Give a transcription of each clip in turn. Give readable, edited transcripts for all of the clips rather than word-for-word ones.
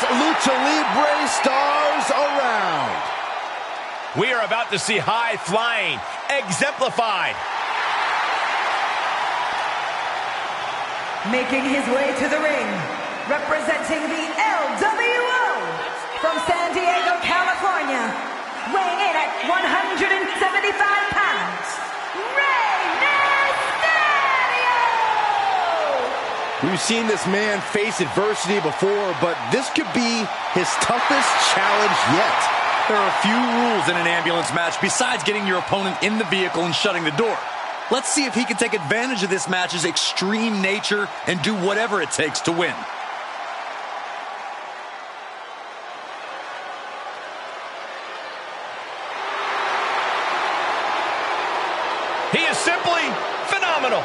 Lucha Libre stars around. We are about to see high flying exemplified. Making his way to the ring, representing the LWO from San Diego, California, weighing in at 175 pounds, Rey Mysterio! We've seen this man face adversity before, but this could be his toughest challenge yet. There are a few rules in an ambulance match besides getting your opponent in the vehicle and shutting the door. Let's see if he can take advantage of this match's extreme nature and do whatever it takes to win. He is simply phenomenal.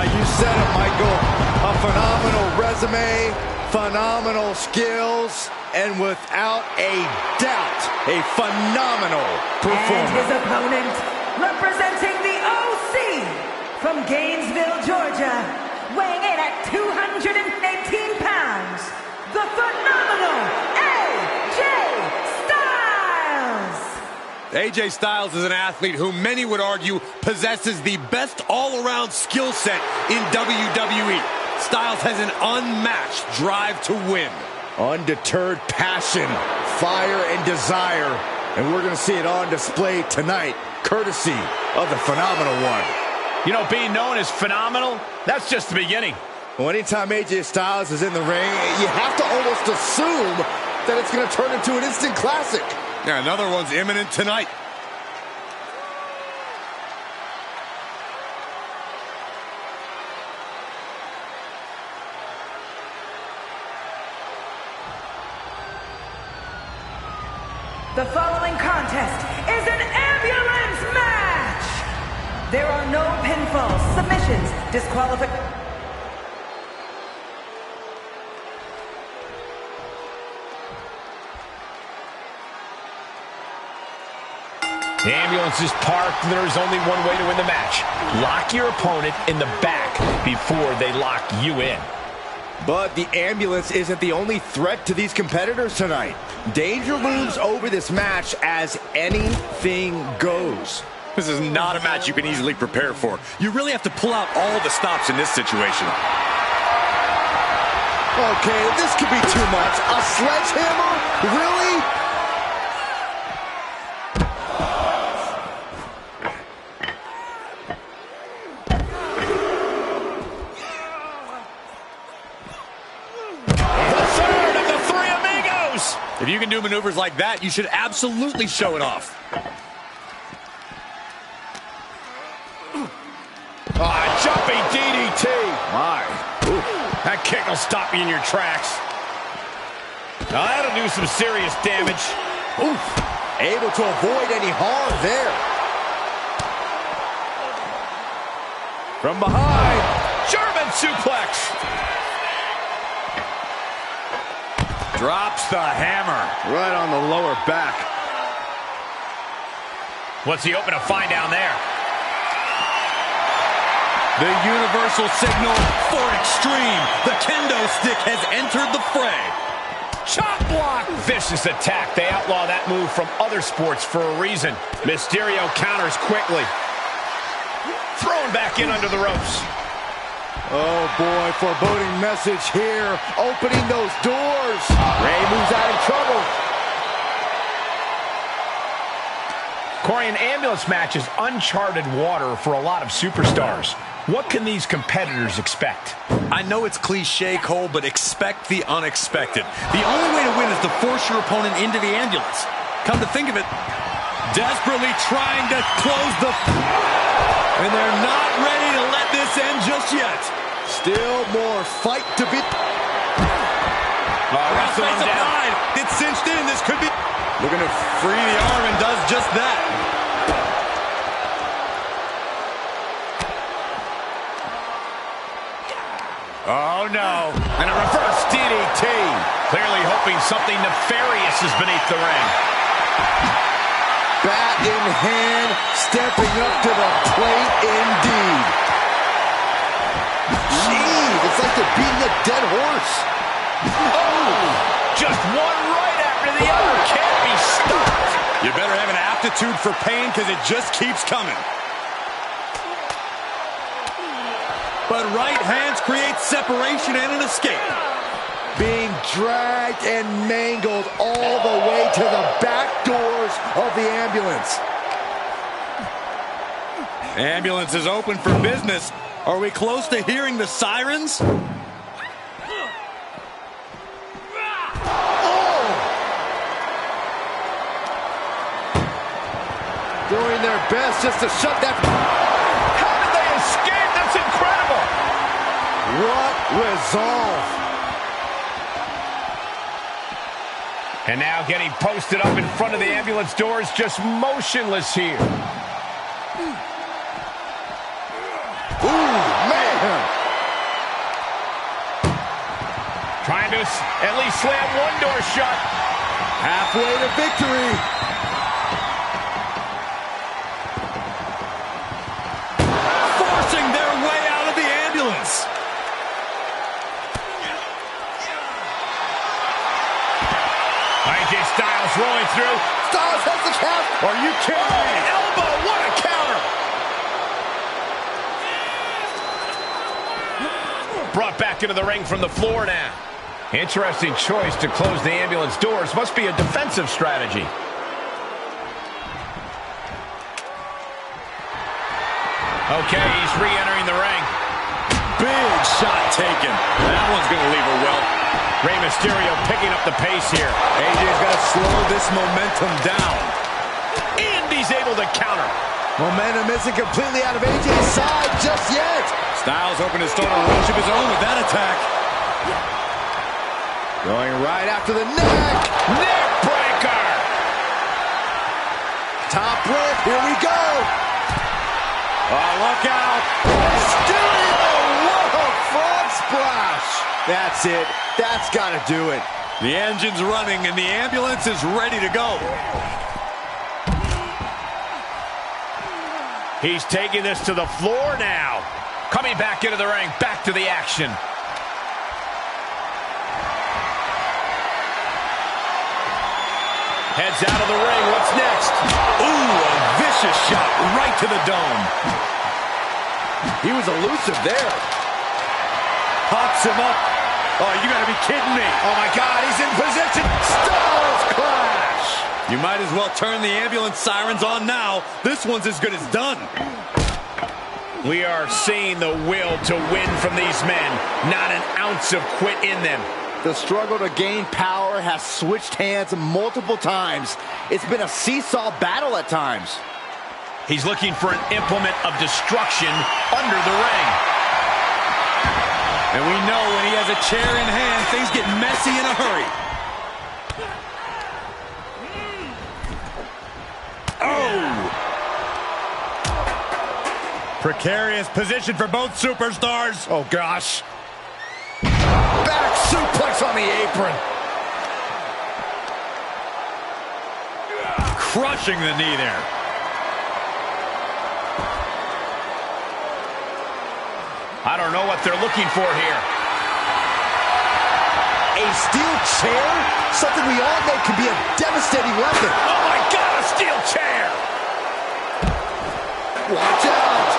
You said it, Michael. A phenomenal resume, phenomenal skills, and without a doubt, a phenomenal performance. And his opponent, representing the OC from Gainesville, Georgia, weighing in at 218 pounds, the phenomenal AJ Styles! AJ Styles is an athlete who many would argue possesses the best all-around skill set in WWE. Styles has an unmatched drive to win. Undeterred passion, fire, and desire. And we're going to see it on display tonight, courtesy of the Phenomenal One. You know, being known as phenomenal, that's just the beginning. Well, anytime AJ Styles is in the ring, you have to almost assume that it's going to turn into an instant classic. Yeah, another one's imminent tonight. The following contest is an ambulance match! There are no pinfalls, submissions, disqualifications. The ambulance is parked, and there's only one way to win the match. Lock your opponent in the back before they lock you in. But the ambulance isn't the only threat to these competitors tonight. Danger looms over this match as anything goes. This is not a match you can easily prepare for. You really have to pull out all the stops in this situation. Okay, this could be too much. A sledgehammer? Really? If you can do maneuvers like that, you should absolutely show it off. Jumping DDT. My. Ooh. That kick will stop you in your tracks. Now that'll do some serious damage. Oof. Able to avoid any harm there. From behind. German suplex. Drops the hammer. Right on the lower back. What's he hoping to find down there? The universal signal for extreme. The kendo stick has entered the fray. Chop block. Vicious attack. They outlaw that move from other sports for a reason. Mysterio counters quickly. Thrown back in under the ropes. Oh boy, foreboding message here. Opening those doors. Rey moves out of trouble. Corey, an ambulance match is uncharted water for a lot of superstars. What can these competitors expect? I know it's cliche, Cole, but expect the unexpected. The only way to win is to force your opponent into the ambulance. Come to think of it, desperately trying to close the... And they're not ready to let this end just yet. Still more fight to be... Wrestling him down. It's cinched in. This could be... Looking to free the arm and does just that. Oh, no. And a reverse DDT. Clearly hoping something nefarious is beneath the ring. Bat in hand, stepping up to the plate indeed. to beating a dead horse. Oh! Just one right after the other. Can't be stopped. You better have an aptitude for pain because it just keeps coming. But right hands create separation and an escape. Being dragged and mangled all the way to the back doors of the ambulance. Ambulance is open for business. Are we close to hearing the sirens? Doing their best just to shut that. How did they escape? That's incredible. What resolve. And now getting posted up in front of the ambulance doors, just motionless here. Ooh, man. Trying to at least slam one door shut. Halfway to victory. Forcing their way out of the ambulance. AJ Styles rolling through. Styles has the count. Are you kidding me? Elbow, what a counter. Brought back into the ring from the floor now. Interesting choice to close the ambulance doors. Must be a defensive strategy. Okay, he's re-entering the ring. Big shot taken. That one's going to leave her well. Rey Mysterio picking up the pace here. AJ's got to slow this momentum down. And he's able to counter. Momentum isn't completely out of AJ's side just yet. Styles hoping to start a rush of his own with that attack. Going right after the neck. Neck breaker. Top rope, here we go. Oh, look out. Mysterio, what a frog splash. That's it. That's got to do it. The engine's running and the ambulance is ready to go. He's taking this to the floor now. Coming back into the ring, back to the action. Heads out of the ring, what's next? Ooh, a vicious shot right to the dome. He was elusive there. Pops him up. Oh, you gotta be kidding me. Oh my God, he's in position. Styles clash. You might as well turn the ambulance sirens on now. This one's as good as done. We are seeing the will to win from these men. Not an ounce of quit in them. The struggle to gain power has switched hands multiple times. It's been a seesaw battle at times. He's looking for an implement of destruction under the ring. And we know when he has a chair in hand, things get messy in a hurry. Oh! Precarious position for both superstars. Oh gosh. Back suplex on the apron. Crushing the knee there. I don't know what they're looking for here. A steel chair? Something we all know can be a devastating weapon. Oh my God, a steel chair! Watch out.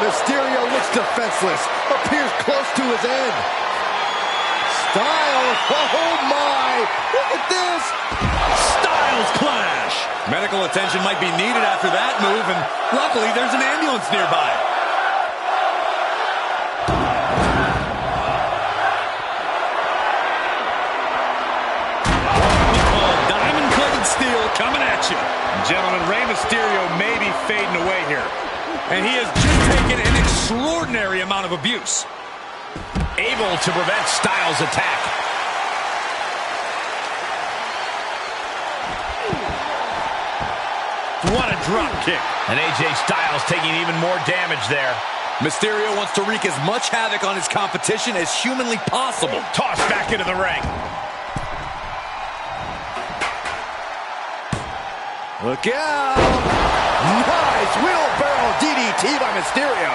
Mysterio looks defenseless. Appears close to his end. Styles, oh my. Look at this. Styles clash. Medical attention might be needed after that move, and luckily there's an ambulance nearby. Steel coming at you. Gentlemen, Rey Mysterio may be fading away here. And he has just taken an extraordinary amount of abuse. Able to prevent Styles' attack. What a drop kick. And AJ Styles taking even more damage there. Mysterio wants to wreak as much havoc on his competition as humanly possible. Tossed back into the ring. Look out! Nice wheelbarrow DDT by Mysterio.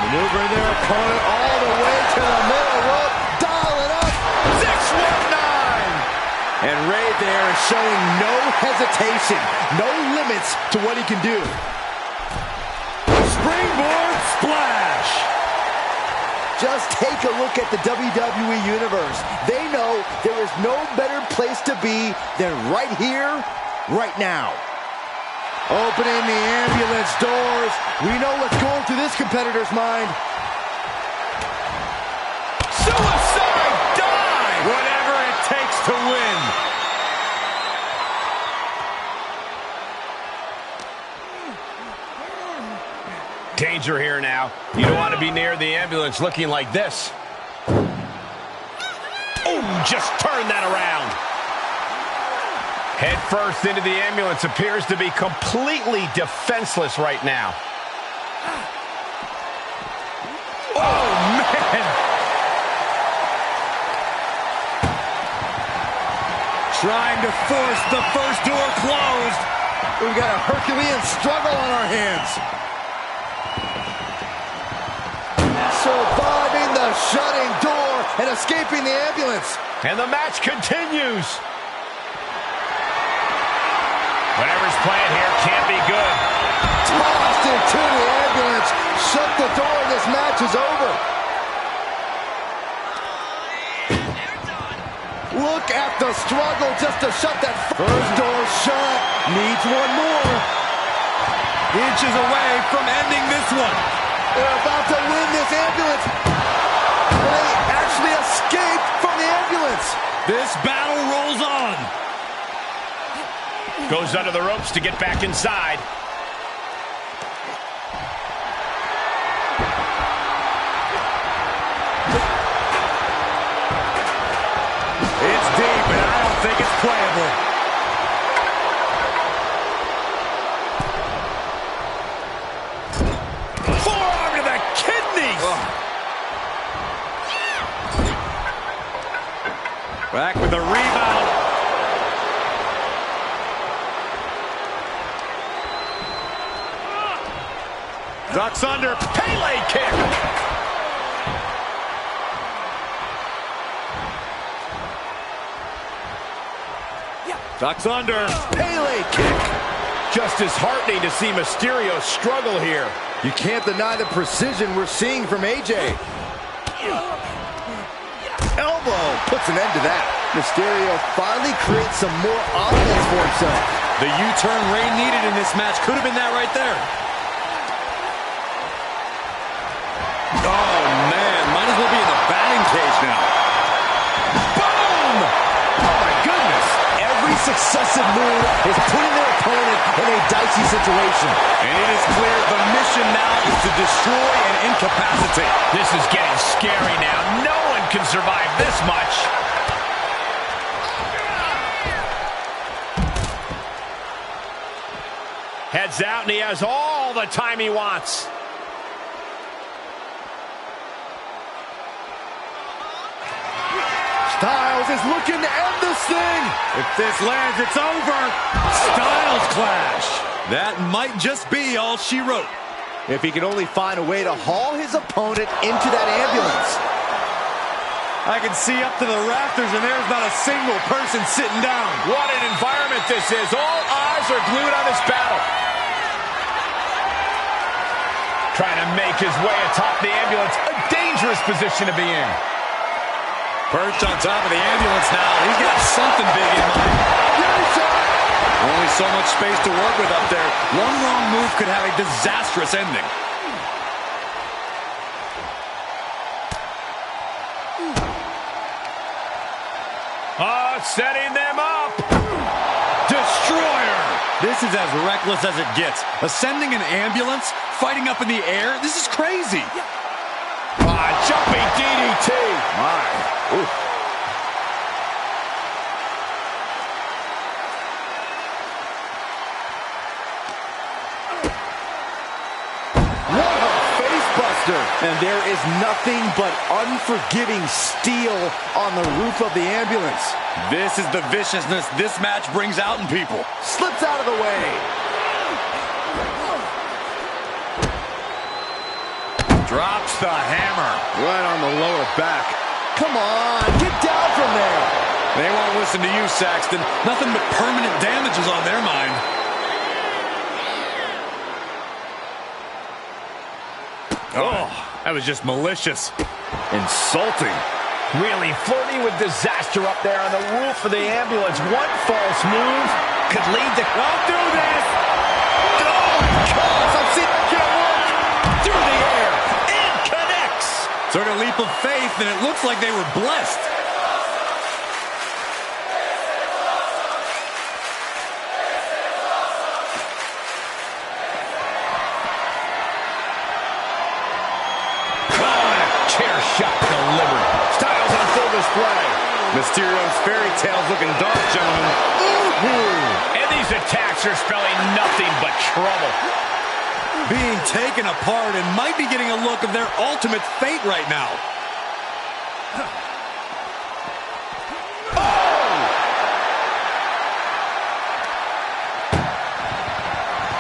Maneuvering their opponent all the way to the middle rope. Dial it up. 619. And Rey there is showing no hesitation, no limits to what he can do. Springboard splash. Just take a look at the WWE Universe. They know there is no better place to be than right here, right now. Opening the ambulance doors. We know what's going through this competitor's mind. Suicide dive! Whatever it takes to win. Danger here now. You don't want to be near the ambulance looking like this. Oh, just turn that around. Head first into the ambulance, appears to be completely defenseless right now. Oh, man! Trying to force the first door closed. We've got a Herculean struggle on our hands. Surviving the shutting door and escaping the ambulance. And the match continues. Whatever's playing here can't be good. Tossed into the ambulance. Shut the door. This match is over. Look at the struggle just to shut that first door shut. Needs one more. Inches away from ending this one. They're about to win this ambulance. They actually escaped from the ambulance. This battle rolls on. Goes under the ropes to get back inside. It's deep, and I don't think it's playable. Forearm to the kidneys. Back with the rebound. Ducks under. Pele kick. Ducks under. Pele kick. Just disheartening to see Mysterio struggle here. You can't deny the precision we're seeing from AJ. Elbow puts an end to that. Mysterio finally creates some more offense for himself. The U-turn Rey needed in this match could have been that right there. Oh, man. Might as well be in the batting cage now. Boom! Oh, my goodness. Every successive move is putting their opponent in a dicey situation. And it is clear the mission now is to destroy and incapacitate. This is getting scary now. No one can survive this much. Heads out, and he has all the time he wants. Styles is looking to end this thing. If this lands, it's over. Styles clash. That might just be all she wrote. If he can only find a way to haul his opponent into that ambulance. I can see up to the rafters, and there's not a single person sitting down. What an environment this is. All eyes are glued on this battle. Trying to make his way atop the ambulance. A dangerous position to be in. Perched on top of the ambulance now. He's got something big in mind. Only so much space to work with up there. One wrong move could have a disastrous ending. Setting them up. Destroyer. This is as reckless as it gets. Ascending an ambulance, fighting up in the air. This is crazy. Jumping DDT. My. Ooh. And there is nothing but unforgiving steel on the roof of the ambulance. This is the viciousness this match brings out in people. Slips out of the way. Drops the hammer. Right on the lower back. Come on, get down from there. They won't listen to you, Saxton. Nothing but permanent damage is on their mind. Oh, that was just malicious. Insulting. Really flirting with disaster up there on the roof of the ambulance. One false move could lead to... Don't do this! Oh, gosh, I've seen that kid work. Through the air. It connects. Took a leap of faith, and it looks like they were blessed. Chair shot delivered. Styles on full display. Mysterio's fairy tales looking dark, gentlemen. And these attacks are spelling nothing but trouble. Being taken apart and might be getting a look of their ultimate fate right now.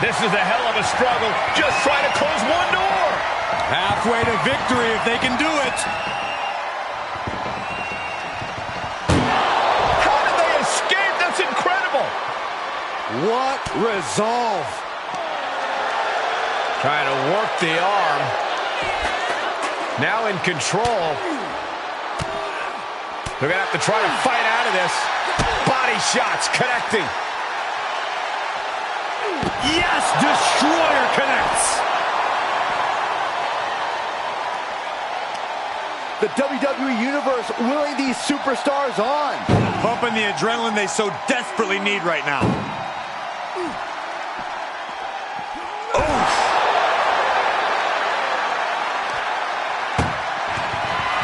This is a hell of a struggle. Just trying to close one door. Halfway to victory if they can do it. How did they escape? That's incredible. What resolve. Trying to work the arm. Now in control. They're going to have to try to fight out of this. Body shots connecting. Yes, Destroyer connects. The WWE Universe willing these superstars on. Pumping the adrenaline they so desperately need right now.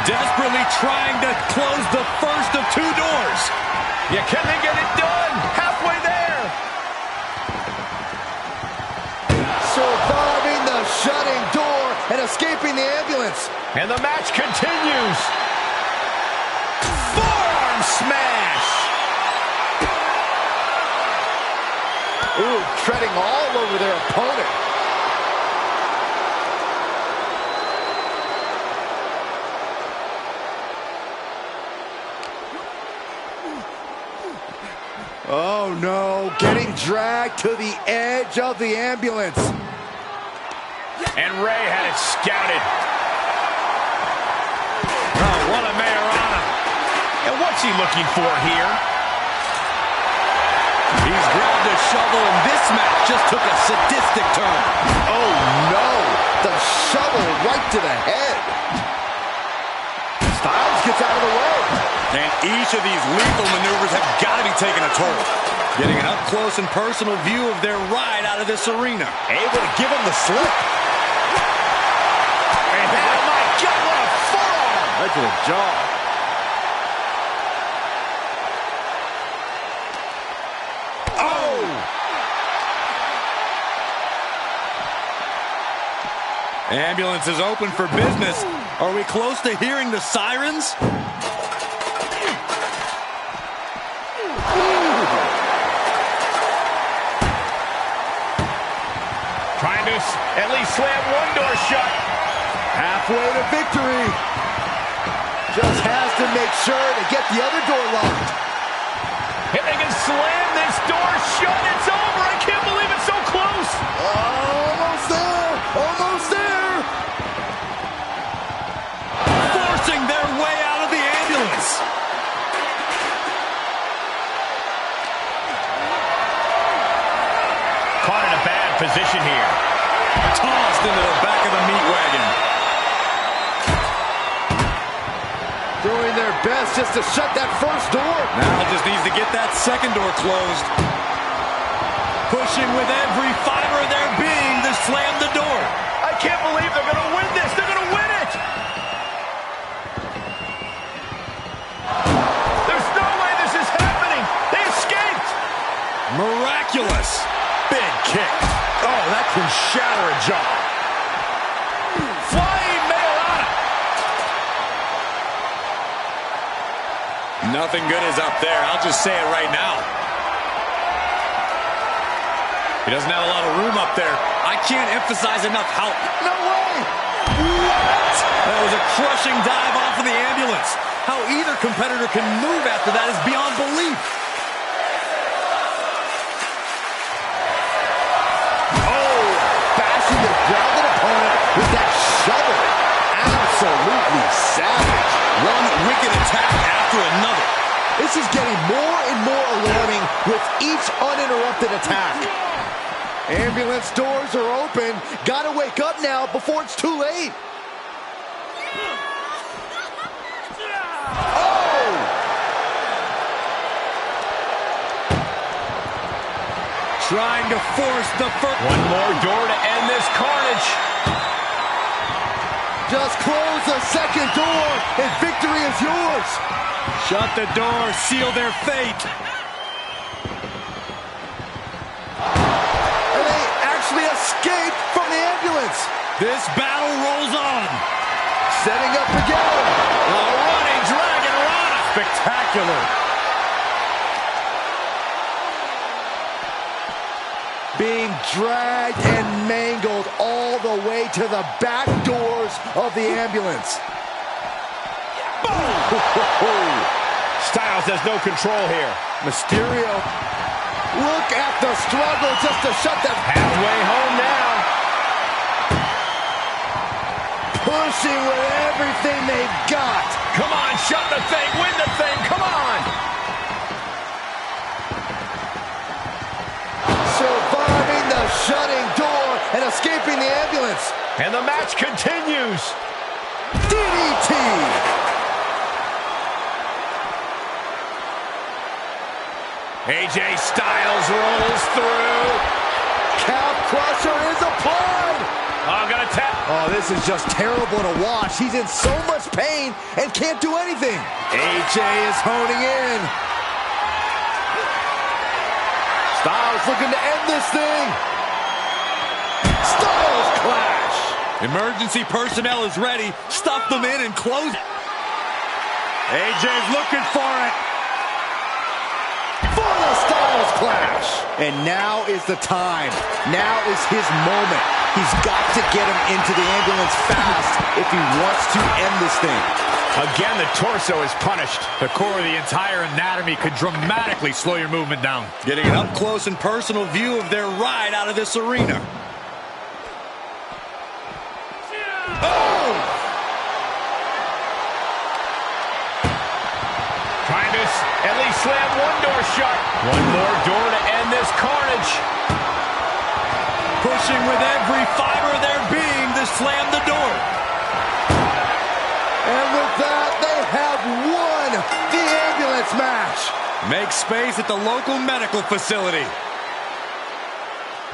Desperately trying to close the first of two doors. Yeah, can they get it done? Halfway there. Surviving the shutting door and escaping the ambulance. And the match continues. Forearm smash. Ooh, treading all over their opponent. Oh no, getting dragged to the edge of the ambulance. And Rey had it scouted. Oh, what a Mayorana. And what's he looking for here? He's grabbed a shovel, and this match just took a sadistic turn. Oh no, the shovel right to the head. Styles gets out of the way. And each of these lethal maneuvers have got to be taking a toll. Getting an up-close and personal view of their ride out of this arena. Able to give him the slip. And oh my God, what a forearm! Right to the jaw. Oh! Ambulance is open for business. Are we close to hearing the sirens? Trying to at least slam one door shut. Halfway to victory. Just has to make sure to get the other door locked. If they can slam this door shut, it's over. I can't believe it's so close. Almost there. Almost there. Forcing their way out of the ambulance. Caught in a bad position here. Tossed into the back of the meat wagon. Doing their best just to shut that first door. Now just needs to get that second door closed. Pushing with every fiber of their being to slam the door. I can't believe they're going to win this. They're going to win it. There's no way this is happening. They escaped. Miraculous. Big kick. Oh, that can shatter a jaw. Flying Mayorana. Nothing good is up there. I'll just say it right now. He doesn't have a lot of room up there. I can't emphasize enough how... No way! What? That was a crushing dive off of the ambulance. How either competitor can move after that is beyond belief. Oh, bashing the grounded opponent with that shovel. Absolutely savage. One wicked attack after another. This is getting more and more alarming with each uninterrupted attack. Ambulance doors are open. Gotta wake up now before it's too late. Oh! Trying to force the first... One more door to end this carnage. Just close the second door and victory is yours. Shut the door, seal their fate. And they actually escaped from the ambulance. This battle rolls on. Setting up again. A running dragon rana. Spectacular. Being dragged and mangled all the way to the back doors of the ambulance. Styles has no control here. Mysterio, look at the struggle just to shut them. Halfway home now. Pushing with everything they've got. Come on, shut the thing, win the thing, come on. Surviving the shutting door and escaping the ambulance. And the match continues. DDT. AJ Styles rolls through. Calf crusher is applied. I'm gonna tap. Oh, this is just terrible to watch. He's in so much pain and can't do anything. AJ is honing in. Styles looking to end this thing. Styles clash. Emergency personnel is ready. Stuff them in and close it. AJ's looking for it. For the Styles clash. And now is the time. Now is his moment. He's got to get him into the ambulance fast if he wants to end this thing. Again, the torso is punished. The core of the entire anatomy could dramatically slow your movement down. Getting an up-close and personal view of their ride out of this arena. Oh! Trying to at least slam one door shut. One more door to end this carnage. Pushing with every fiber of their being to slam the door. And with that, they have won the ambulance match. Make space at the local medical facility.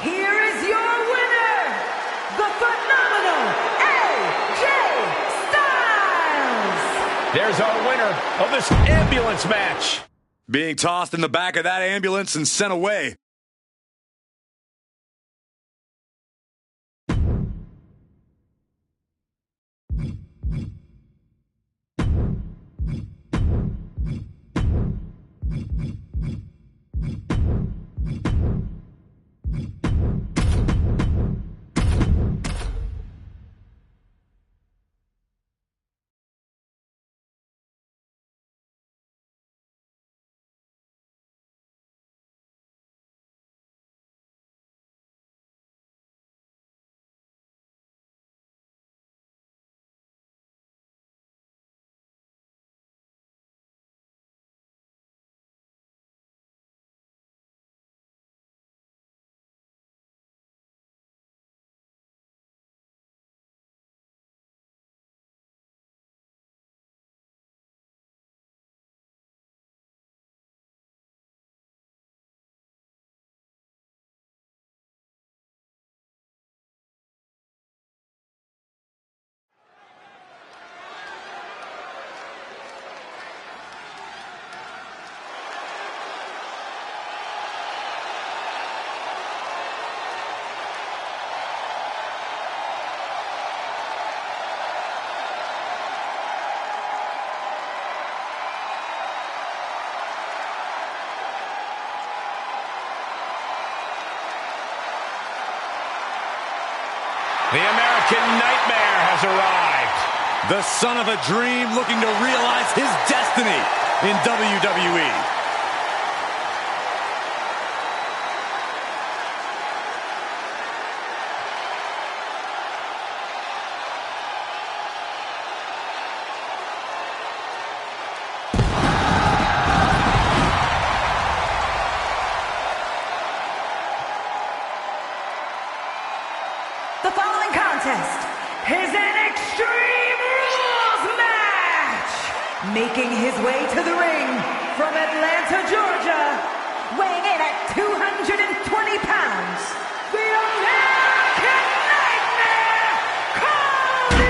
Here is your winner, the phenomenal AJ Styles. There's our winner of this ambulance match. Being tossed in the back of that ambulance and sent away. The American Nightmare has arrived. The son of a dream looking to realize his destiny in WWE. The following contest is an Extreme Rules match. Making his way to the ring from Atlanta, Georgia, weighing in at 220 pounds, the American Nightmare, Cody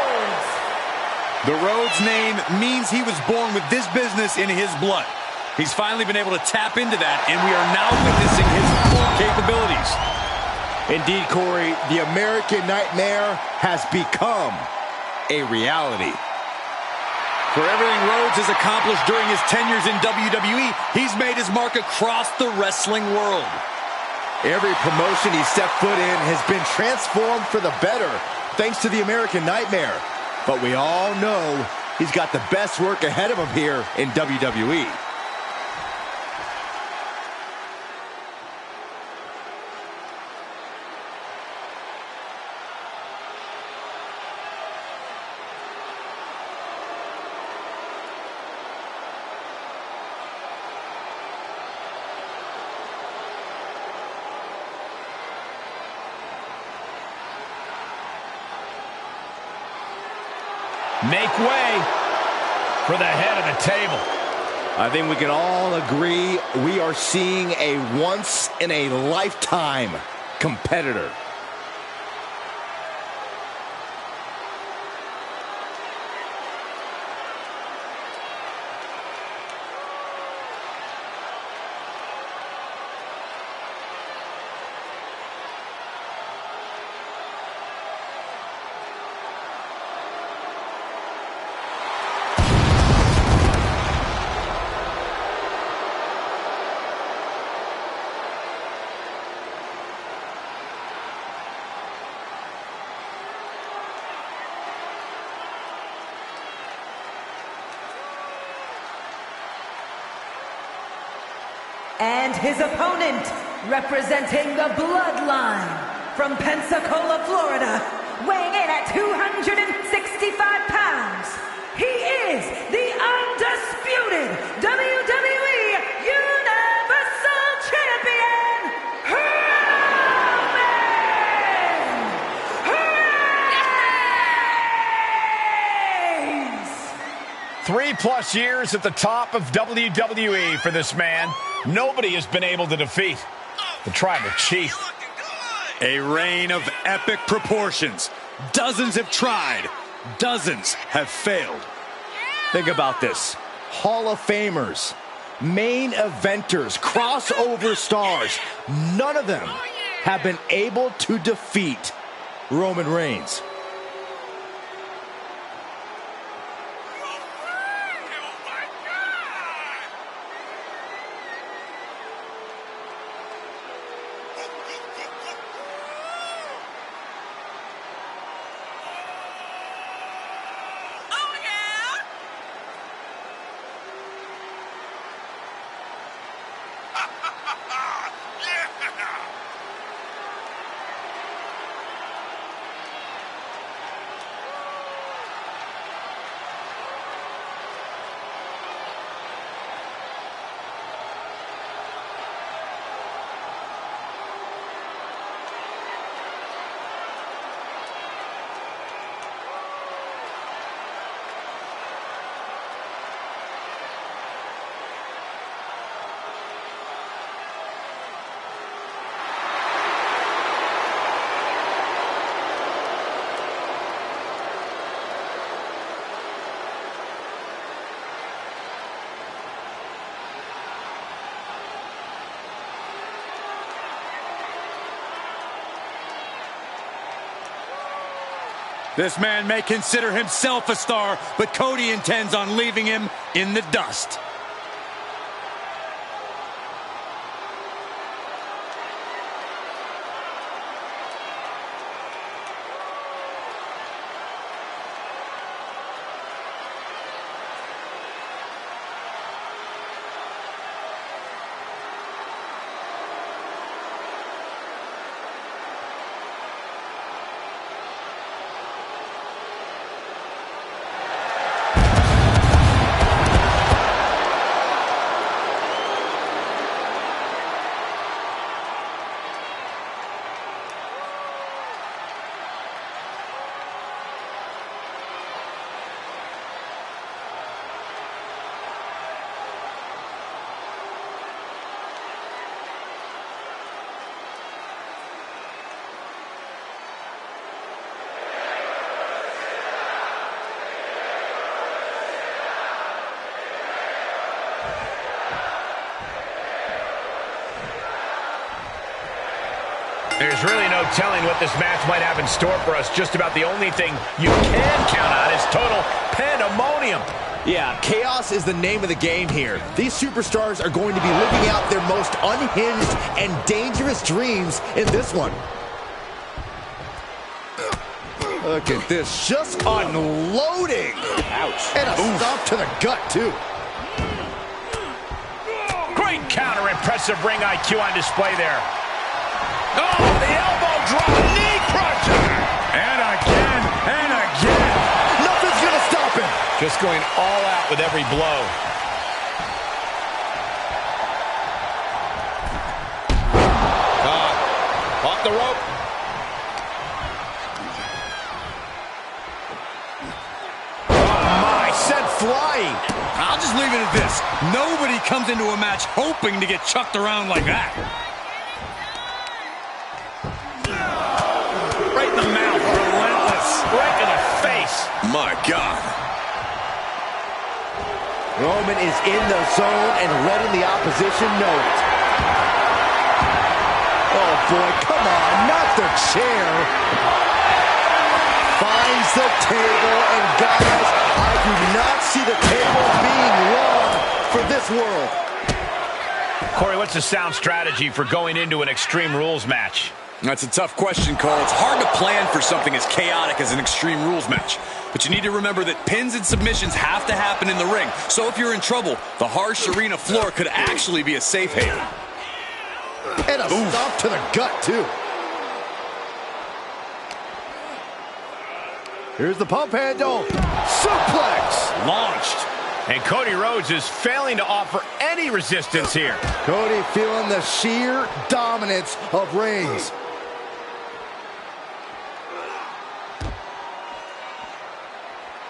Rhodes. The Rhodes name means he was born with this business in his blood. He's finally been able to tap into that, and we are now witnessing his full capabilities. Indeed, Corey, the American Nightmare has become a reality. For everything Rhodes has accomplished during his tenures in WWE, he's made his mark across the wrestling world. Every promotion he stepped foot in has been transformed for the better, thanks to the American Nightmare. But we all know he's got the best work ahead of him here in WWE. Make way for the head of the table. I think we can all agree we are seeing a once-in-a-lifetime competitor. And his opponent, representing the Bloodline from Pensacola, Florida, weighing in at 265 pounds, he is the undisputed WWE Universal Champion, Roman Reigns! 3+ years at the top of WWE for this man. Nobody has been able to defeat the Tribal Chief. A reign of epic proportions. Dozens have tried. Dozens have failed. Think about this. Hall of Famers, main eventers, crossover stars. None of them have been able to defeat Roman Reigns. This man may consider himself a star, but Cody intends on leaving him in the dust. There's really no telling what this match might have in store for us. Just about the only thing you can count on is total pandemonium. Yeah, chaos is the name of the game here. These superstars are going to be living out their most unhinged and dangerous dreams in this one. Look at this, just unloading. Ouch. And a stop to the gut, too. Great counter, impressive ring IQ on display there. Oh, the elbow drop, knee crusher. And again, and again. Nothing's gonna stop him. Just going all out with every blow. Off the rope. Sent flying. I'll just leave it at this. Nobody comes into a match hoping to get chucked around like that. Right in the mouth, relentless. Right in the face. My God. Roman is in the zone and letting the opposition know it. Oh boy, come on, not the chair. Finds the table, and guys, I do not see the table being long for this world. Corey, what's the sound strategy for going into an Extreme Rules match? That's a tough question, Cole. It's hard to plan for something as chaotic as an Extreme Rules match. But you need to remember that pins and submissions have to happen in the ring. So if you're in trouble, the harsh arena floor could actually be a safe haven. And a stop to the gut, too. Here's the pump handle. Suplex. Launched. And Cody Rhodes is failing to offer any resistance here. Cody feeling the sheer dominance of Reigns.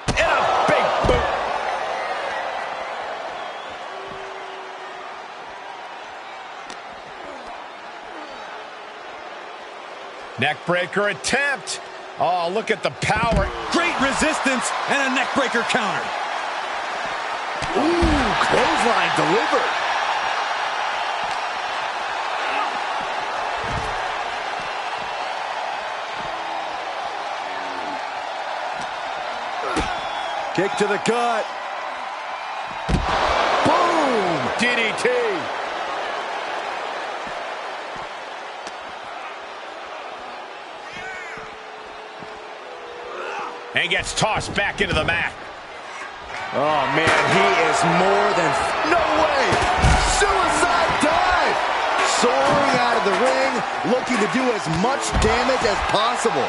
And a big boot. Neckbreaker attempt. Oh, look at the power. Great resistance and a neckbreaker counter. Ooh, clothesline delivered. Kick to the gut. Boom! DDT. And gets tossed back into the mat. Oh, man, he is more than... No way! Suicide dive! Soaring out of the ring, looking to do as much damage as possible.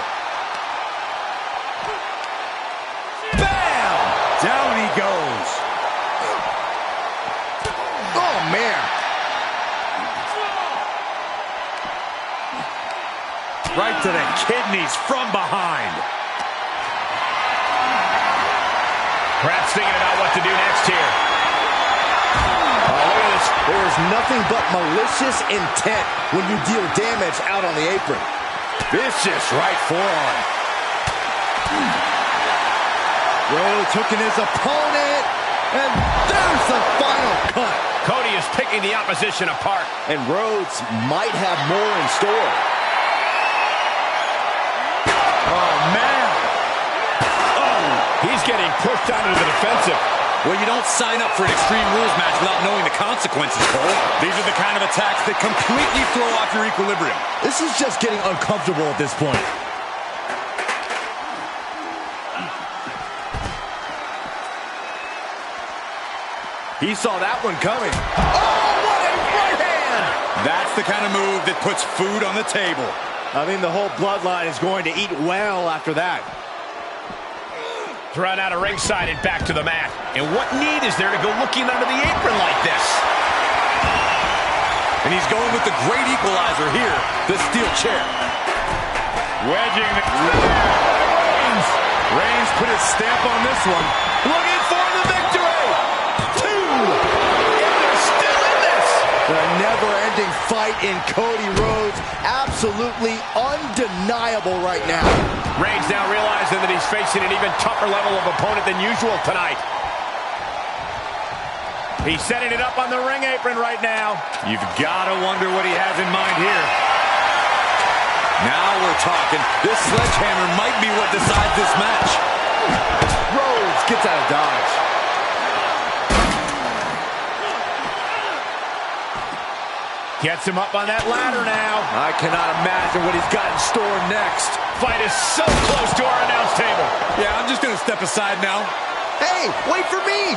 Bam! Down he goes. Oh, man. Right to the kidneys from behind. Perhaps thinking about what to do next here. Oh, look at this. There is nothing but malicious intent when you deal damage out on the apron. Vicious right forearm. Rhodes hooking his opponent. And there's the final cut. Cody is picking the opposition apart. And Rhodes might have more in store. Oh, man. He's getting pushed out into the defensive. Well, you don't sign up for an Extreme Rules match without knowing the consequences, Cole. These are the kind of attacks that completely throw off your equilibrium. This is just getting uncomfortable at this point. He saw that one coming. Oh, what a right hand! That's the kind of move that puts food on the table. I mean, the whole bloodline is going to eat well after that. Run out of ringside and back to the mat. And what need is there to go looking under the apron like this? And he's going with the great equalizer here, the steel chair. Wedging the... Reigns put his stamp on this one. Looking for the victory! 2! And they're still in this! The never-ending fight in Cody Rhodes, absolutely undeniable right now. Reigns now realizing that he's facing an even tougher level of opponent than usual tonight. He's setting it up on the ring apron right now. You've got to wonder what he has in mind here. Now we're talking. This sledgehammer might be what decides this match. Rhodes gets out of dodge. Gets him up on that ladder now. I cannot imagine what he's got in store next. Fight is so close to our announce table. Yeah, I'm just going to step aside now. Hey, wait for me!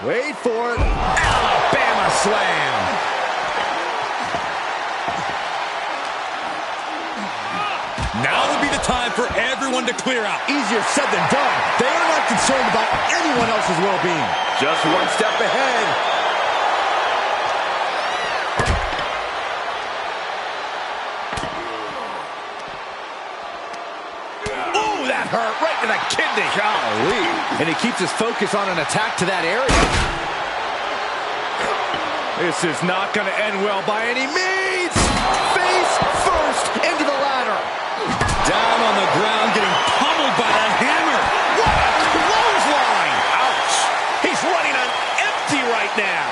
Wait for it. Alabama slam. Now would be the time for everyone to clear out. Easier said than done. They are not concerned about anyone else's well-being. Just one step ahead. Ooh, that hurt right to the kidney. Golly. And he keeps his focus on an attack to that area. This is not going to end well by any means. Face first into the ladder. Down on the ground, getting pummeled by that hammer. What a clothesline. Ouch. He's running on empty right now.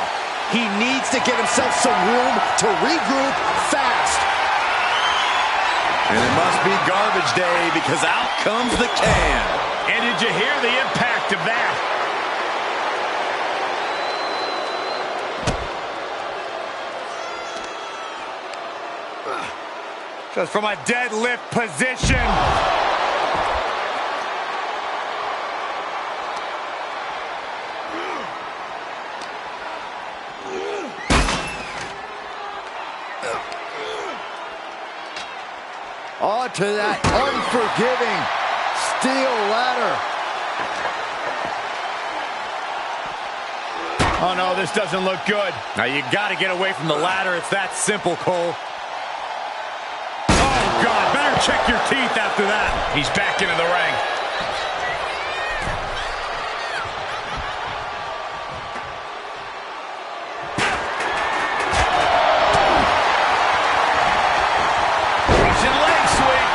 He needs to get himself some room to regroup fast. And it must be garbage day because out comes the can. And did you hear the impact of that? Just from a deadlift position. On to that unforgiving steel ladder. Oh no, this doesn't look good. Now you got to get away from the ladder. It's that simple, Cole. God, better check your teeth after that. He's back into the ring. Russian leg sweep.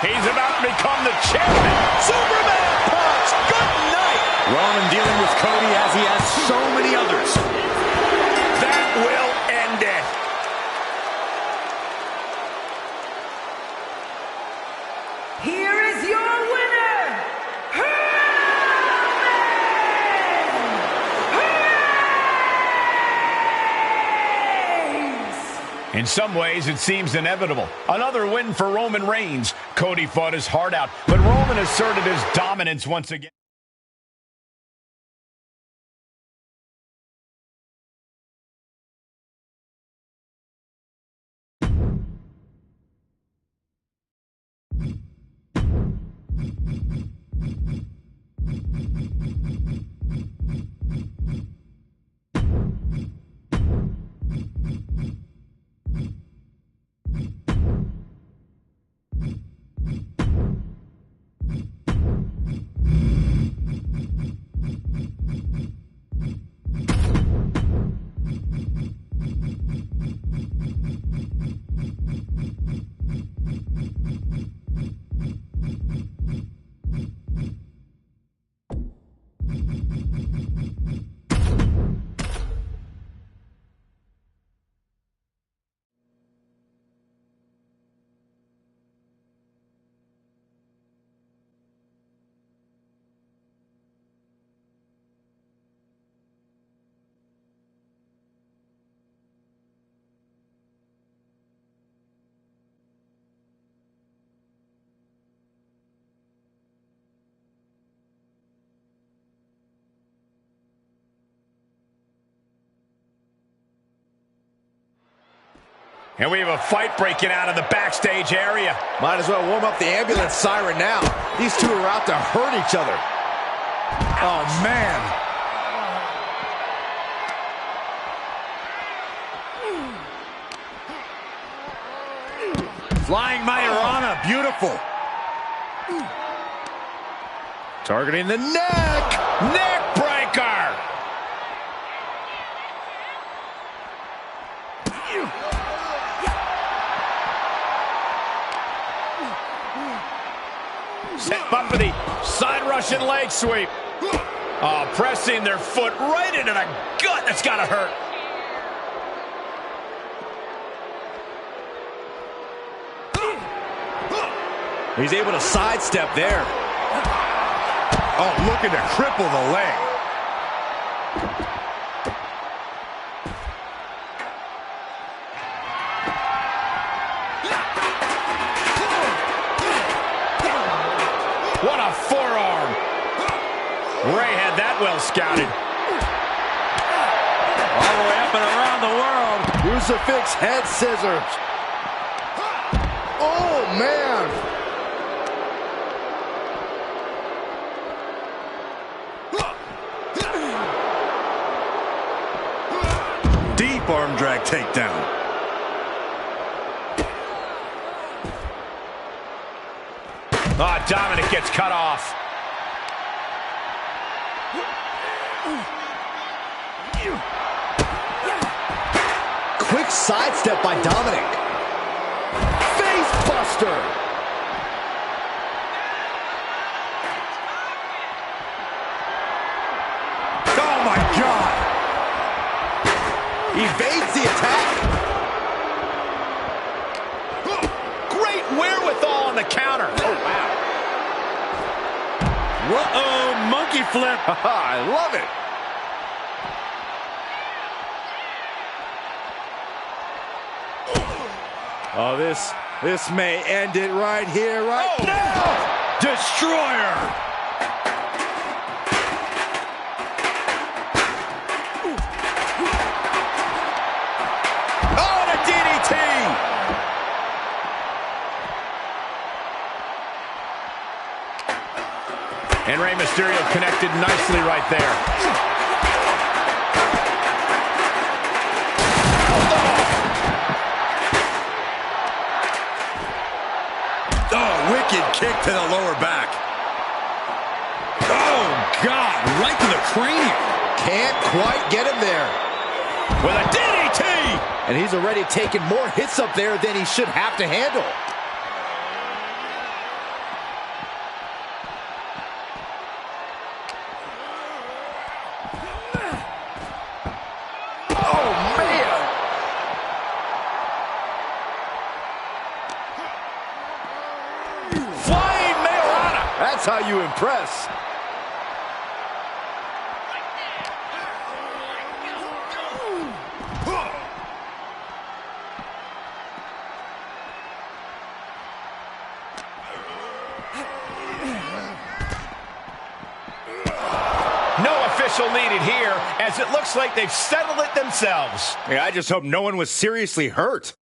He's about to become the champion. Superman punch. Good night. Roman dealing with Cody as he has so many others. That will end it. Here is your winner, Roman Reigns! In some ways, it seems inevitable. Another win for Roman Reigns. Cody fought his heart out, but Roman asserted his dominance once again. And we have a fight breaking out in the backstage area. Might as well warm up the ambulance siren now. These two are out to hurt each other. Oh, man. Flying Majorana, beautiful. Targeting the neck. Neck breaker. Set up for the side Russian leg sweep. Oh, pressing their foot right into the gut. That's got to hurt. He's able to sidestep there. Oh, looking to cripple the leg. What a forearm. Rey had that well scouted. All the way up and around the world. Crucifix head scissors. Oh, man. Deep arm drag takedown. Oh, Dominic gets cut off. Quick sidestep by Dominic. Face buster. Oh, my God. Evades the attack. Great wherewithal on the counter. Oh, wow. Uh-oh, monkey flip. I love it. Oh, this may end it right here, right now. Destroyer. Oh, and a DDT. And Rey Mysterio connected nicely right there. Oh, wicked kick to the lower back. Oh, God, right to the cranium. Can't quite get him there. With a DDT. And he's already taken more hits up there than he should have to handle. Oh, man. Flying Mayorana. That's how you impress. No official needed here, as it looks like they've settled it themselves. Yeah, I just hope no one was seriously hurt.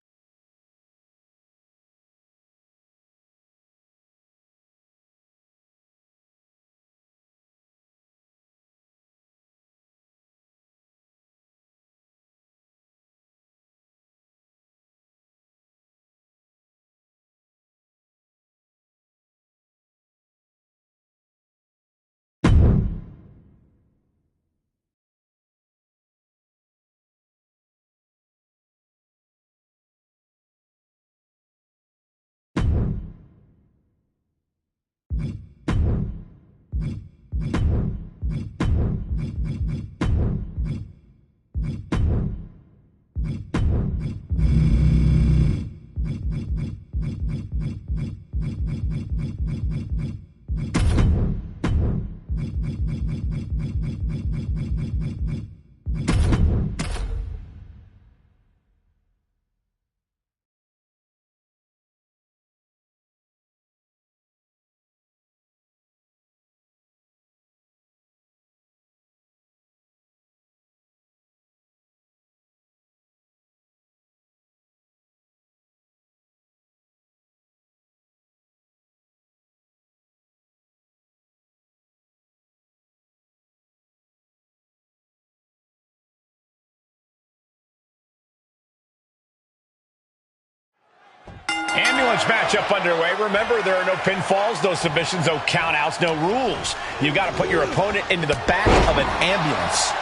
Ambulance matchup underway. Remember, there are no pinfalls, no submissions, no countouts, no rules. You've got to put your opponent into the back of an ambulance.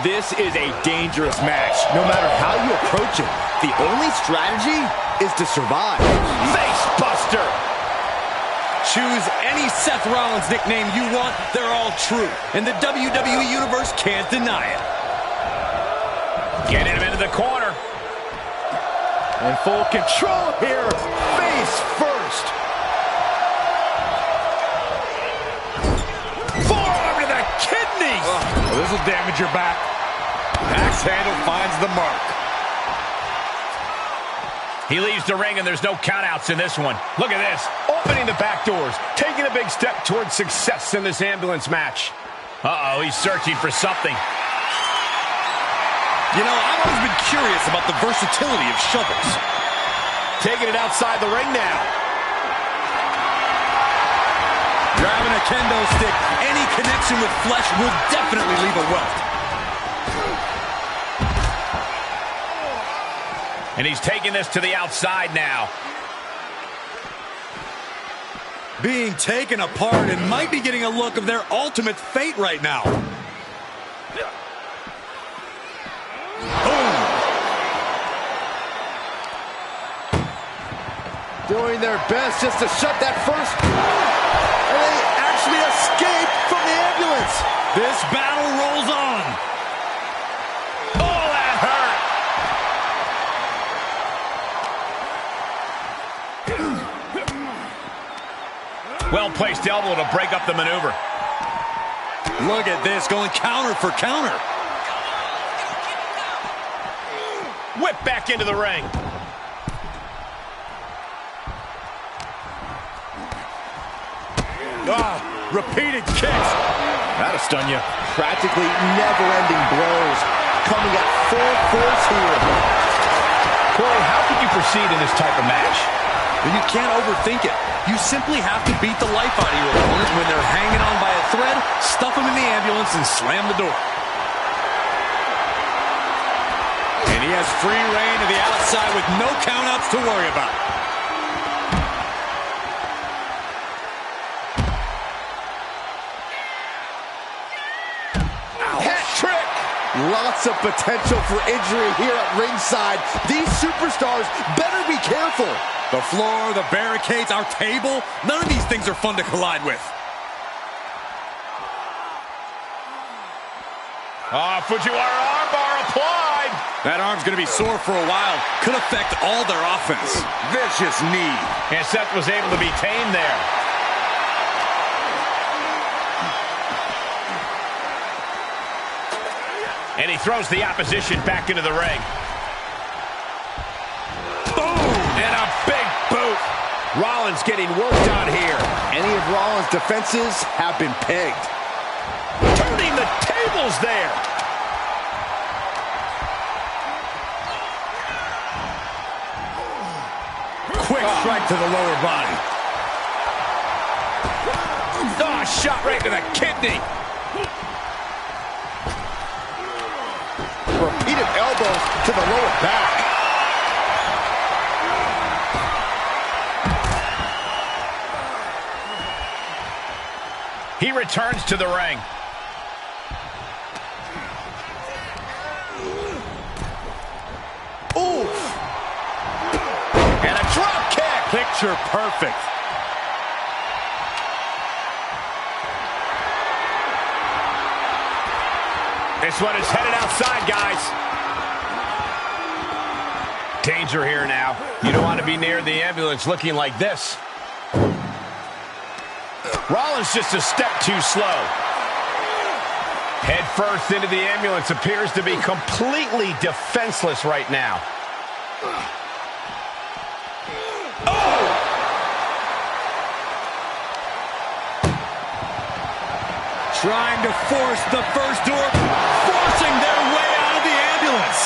This is a dangerous match. No matter how you approach it, the only strategy is to survive. Face buster. choose any Seth Rollins nickname you want, they're all true. And the WWE Universe can't deny it. Getting him into the corner. In full control here. Face first. Forearm to the kidneys. Well, this will damage your back. Axe handle finds the mark. He leaves the ring, and there's no countouts in this one. Look at this. Opening the back doors. Taking a big step towards success in this ambulance match. Uh-oh, he's searching for something. You know, I've always been curious about the versatility of shovels. Taking it outside the ring now. Grabbing a kendo stick, any connection with flesh will definitely leave a welt. And he's taking this to the outside now. Being taken apart and might be getting a look of their ultimate fate right now. Boom! Doing their best just to shut that first. And they actually escape from the ambulance. This battle rolls on. Oh, that hurt. Well-placed elbow to break up the maneuver. Look at this, going counter for counter. Whip back into the ring. Repeated kicks. That'll stun you. Practically never-ending blows. Coming at full force here. Corey, how could you proceed in this type of match? Well, you can't overthink it. You simply have to beat the life out of your opponent when they're hanging on by a thread, stuff them in the ambulance, and slam the door. And he has free reign to the outside with no countouts to worry about. Hat trick! Lots of potential for injury here at ringside. These superstars better be careful. The floor, the barricades, our table, none of these things are fun to collide with. Fujiwara armbar applied. That arm's going to be sore for a while. Could affect all their offense. Vicious knee. And Seth was able to be tamed there. And he throws the opposition back into the ring. And a big boot. Rollins getting worked on here. Any of Rollins' defenses have been pegged. Turning the tables there. Quick strike to the lower body. Oh, shot right to the kidney. Repeated elbows to the lower back. He returns to the ring. Oof. And a drop kick. Picture perfect. This one is headed outside, guys. Danger here now. You don't want to be near the ambulance looking like this. Rollins just a step too slow. Head first into the ambulance, appears to be completely defenseless right now. Oh! Trying to force the first door, forcing their way out of the ambulance.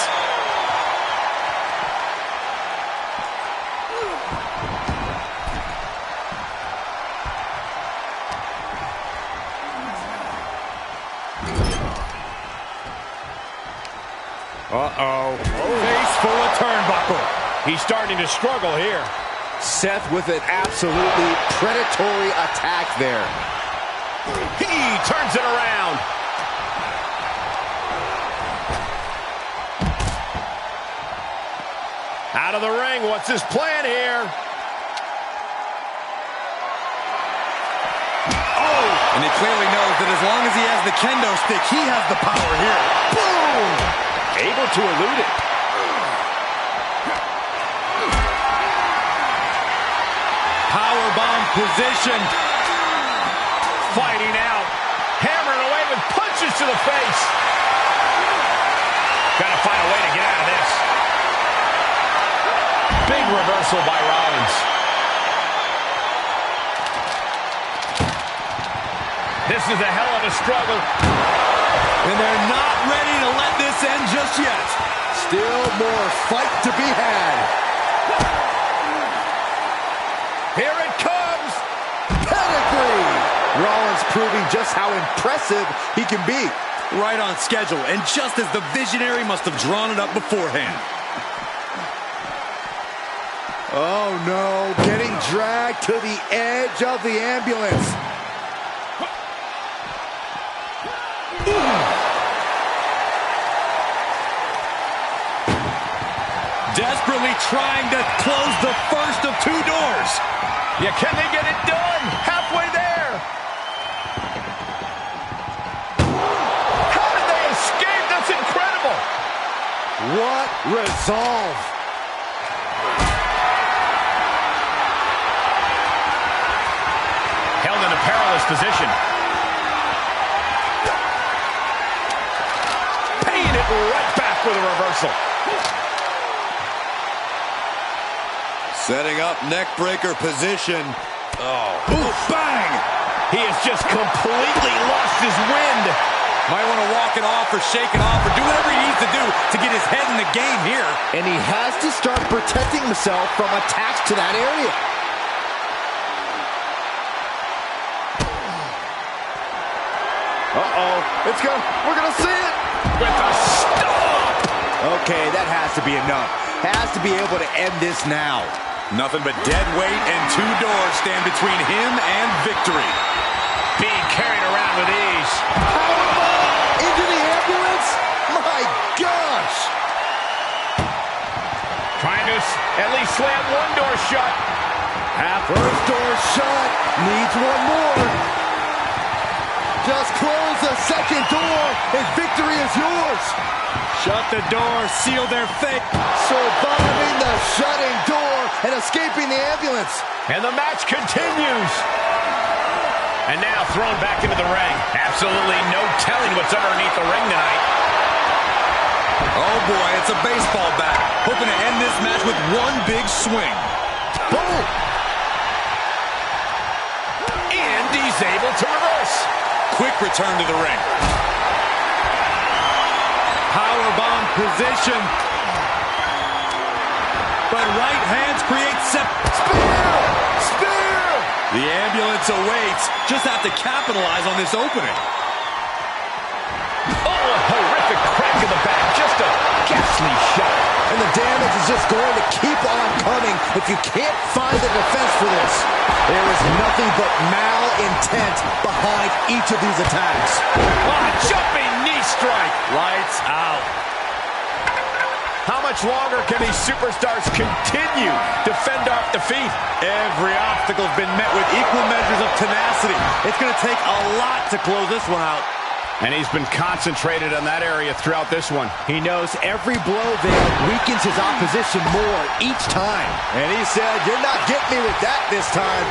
Uh-oh. Face full of turnbuckle. He's starting to struggle here. Seth with an absolutely predatory attack there. He turns it around. Out of the ring. What's his plan here? he clearly knows that as long as he has the kendo stick, he has the power here. Boom! Able to elude it. Powerbomb position. Fighting out. Hammering away with punches to the face. Gotta find a way to get out of this. Big reversal by Rollins. This is a hell of a struggle. And they're not ready to let this end just yet. Still more fight to be had. Here it comes. Pedigree. Rollins proving just how impressive he can be. Right on schedule, and just as the visionary must have drawn it up beforehand. Oh no, getting dragged to the edge of the ambulance. Desperately trying to close the first of two doors. Yeah, can they get it done? Halfway there. How did they escape? That's incredible. What resolve. Held in a perilous position. Paying it right back with a reversal. Setting up neck breaker position. Oh, ooh, bang! He has just completely lost his wind. Might want to walk it off or shake it off or do whatever he needs to do to get his head in the game here. And he has to start protecting himself from attacks to that area. We're gonna see it. With a stomp. Okay, that has to be enough. Has to be able to end this now. Nothing but dead weight and two doors stand between him and victory. Being carried around with ease. Powerbomb into the ambulance? My gosh! Trying to at least slam one door shut. First door shut. Needs one more. Just close the second door and victory is yours. Shut the door, seal their fate. Surviving the shutting door and escaping the ambulance. And the match continues. And now thrown back into the ring. Absolutely no telling what's underneath the ring tonight. Oh boy, it's a baseball bat. Hoping to end this match with one big swing. Boom! And he's able to reverse. Quick return to the ring. Powerbomb position. But right hands create Spear! The ambulance awaits. Just have to capitalize on this opening. Oh, a horrific crack in the back. Just a ghastly shot. And the damage is just going to keep on coming if you can't find the defense for this. There is nothing but malintent behind each of these attacks. Oh, jumping knee strike. Lights out. How much longer can these superstars continue to fend off defeat? Every obstacle's been met with equal measures of tenacity. It's going to take a lot to close this one out. And he's been concentrated on that area throughout this one. He knows every blow there weakens his opposition more each time. And he said, "You're not getting me with that this time."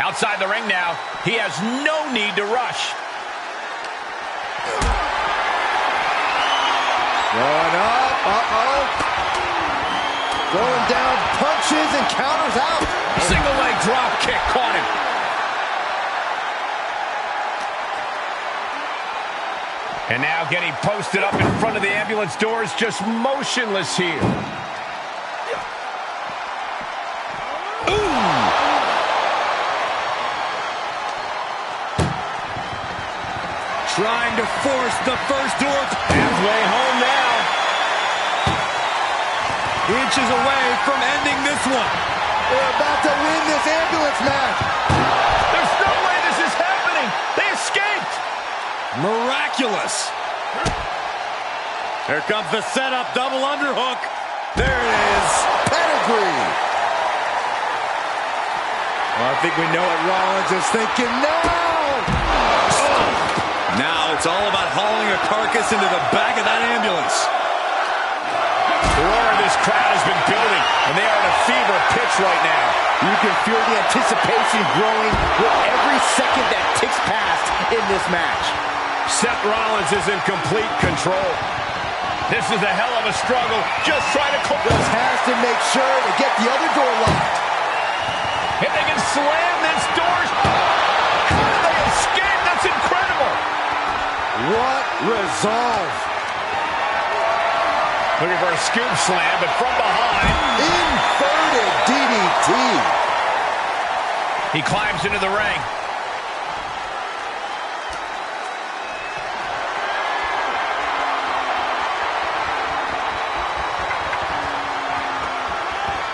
Outside the ring now, he has no need to rush. Going up, throwing down punches and counters out. Single leg drop kick caught him. And now getting posted up in front of the ambulance doors, just motionless here. Ooh! Trying to force the first door. Halfway home now. Inches away from ending this one. They're about to win this ambulance match. There's no way this is happening. They escaped. Miraculous. Here comes the setup, double underhook. There it is. Pedigree. think we know what Rollins is thinking now. Oh. Now it's all about hauling a carcass into the back of that ambulance. The roar of this crowd has been building, and they are at a fever pitch right now. You can feel the anticipation growing with every second that ticks past in this match. Seth Rollins is in complete control. This is a hell of a struggle. Just trying to close. Just has to make sure to get the other door locked. If they can slam this door. How do they escape? That's incredible. What resolve. Looking for a scoop slam, but from behind. Inverted DDT. He climbs into the ring.